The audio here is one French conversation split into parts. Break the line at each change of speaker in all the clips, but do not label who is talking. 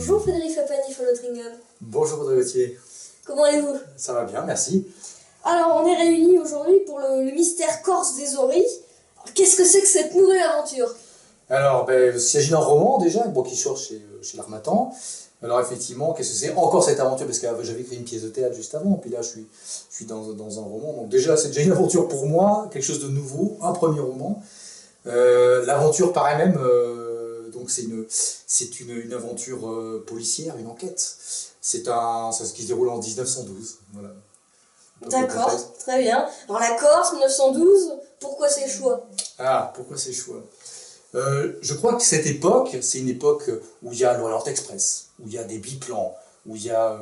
Bonjour Frédéric Fapani-Follotringen.
Bonjour Audrey Gauthier.
Comment allez-vous?
Ça va bien, merci.
Alors, on est réunis aujourd'hui pour le mystère corse des oreilles. Qu'est-ce que c'est que cette nouvelle aventure?
Alors, il s'agit d'un roman déjà, qui sort chez l'Harmattan. Alors effectivement, qu'est-ce que c'est encore cette aventure? Parce que j'avais écrit une pièce de théâtre juste avant, puis là je suis dans un roman. Donc déjà, c'est déjà une aventure pour moi, quelque chose de nouveau, un premier roman. L'aventure paraît même, donc c'est une aventure policière, une enquête. C'est ce qui se déroule en 1912. Voilà.
D'accord, très bien. Alors la Corse, 1912, pourquoi ces choix?
Ah, pourquoi ces choix? Je crois que cette époque, c'est une époque où il y a l'Orient Express, où il y a des biplans, où il y a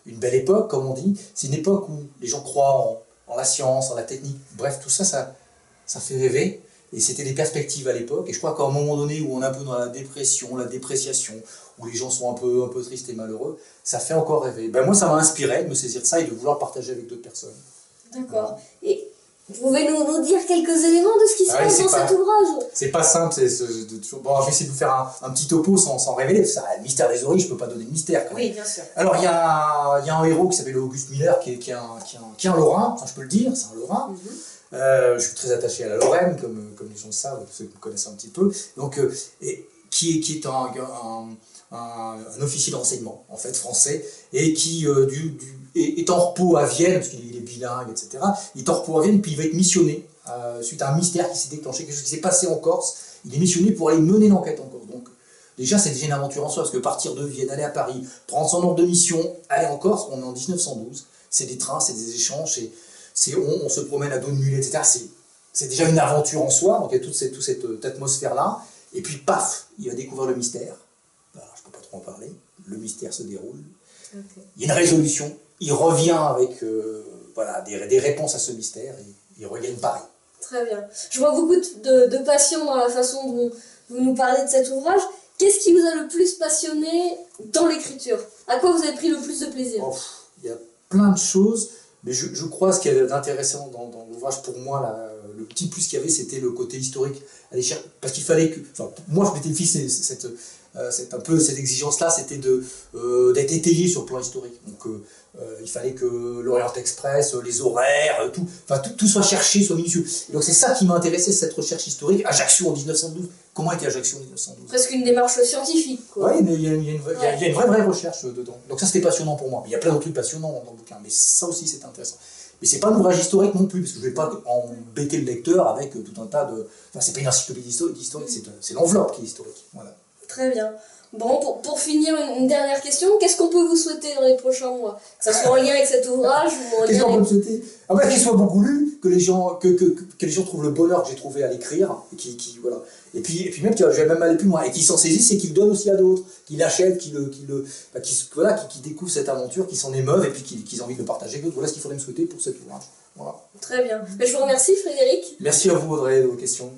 une belle époque, comme on dit. C'est une époque où les gens croient en la science, en la technique. Bref, tout ça, ça fait rêver. Et c'était des perspectives à l'époque. Et je crois qu'à un moment donné où on est un peu dans la dépression, la dépréciation, où les gens sont un peu tristes et malheureux, ça fait encore rêver. Moi, ça m'a inspiré de me saisir de ça et de vouloir partager avec d'autres personnes.
D'accord. Et vous pouvez nous dire quelques éléments de ce qui se passe dans cet ouvrage?
C'est pas simple, bon, je vais essayer de vous faire un petit topo sans révéler, ça, le mystère des oreilles, je peux pas donner de mystère.
Oui, bien sûr.
Alors, il y a un héros qui s'appelle Auguste Miller, qui est un Lorrain, enfin, je peux le dire, c'est un Lorrain. Je suis très attaché à la Lorraine, comme les gens le savent, ceux qui me connaissent un petit peu. Donc, qui est un officier de renseignement, en fait, français, et qui est en repos à Vienne, parce qu'il est bilingue, etc. Il est en repos à Vienne, puis il va être missionné, suite à un mystère qui s'est déclenché, quelque chose qui s'est passé en Corse. Il est missionné pour aller mener l'enquête en Corse. Donc, déjà, c'est déjà une aventure en soi, parce que partir de Vienne, aller à Paris, prendre son ordre de mission, aller en Corse, on est en 1912, c'est des trains, c'est des échanges, on se promène à dos de mulet, etc. C'est déjà une aventure en soi, donc il y a toute cette atmosphère-là. Et puis, paf, il va découvrir le mystère. Alors, je ne peux pas trop en parler. Le mystère se déroule. Okay. Il y a une résolution. Il revient avec des réponses à ce mystère et il regagne Paris.
Très bien. Je vois beaucoup de passion dans la façon dont vous nous parlez de cet ouvrage. Qu'est-ce qui vous a le plus passionné dans l'écriture? À quoi vous avez pris le plus de plaisir?
Il y a plein de choses. Mais je crois ce qu'il y a d'intéressant dans l'ouvrage, pour moi, le petit plus qu'il y avait, c'était le côté historique. Parce qu'il fallait que... Enfin, moi, je m'étais fixé un peu cette exigence-là, c'était d'être étayé sur le plan historique. Donc, il fallait que l'Orient Express, les horaires, tout soit cherché, soit minutieux. Et donc, c'est ça qui m'a intéressé, cette recherche historique. Ajaccio en 1912. Comment était Ajaccio en 1912?
Presque une démarche scientifique, quoi.
Oui, mais il y a une vraie recherche dedans. Donc ça, c'était passionnant pour moi. Il y a plein d'autres trucs passionnants dans le bouquin, mais ça aussi, c'est intéressant. Mais c'est pas un ouvrage historique non plus, parce que je vais pas embêter le lecteur avec tout un tas de... Enfin, c'est pas une encyclopédie historique, c'est l'enveloppe qui est historique. Voilà.
Très bien. Bon, pour finir, une dernière question. Qu'est-ce qu'on peut vous souhaiter dans les prochains mois? Que ça soit en lien avec cet ouvrage ou en lien...
Qu'est-ce qu'on peut me souhaiter? Qu'il soit beaucoup lu, que les gens trouvent le bonheur que j'ai trouvé à l'écrire, voilà. Et puis même, je vais même aller plus loin, et qu'ils s'en saisissent et qu'ils le donnent aussi à d'autres, qu'ils l'achètent, qu'ils découvrent cette aventure, qu'ils s'en émeuvent et puis qu'ils aient envie de le partager avec d'autres. Voilà ce qu'il faudrait me souhaiter pour cet ouvrage. Voilà.
Très bien. Je vous remercie, Frédéric.
Merci à vous, Audrey, de vos questions.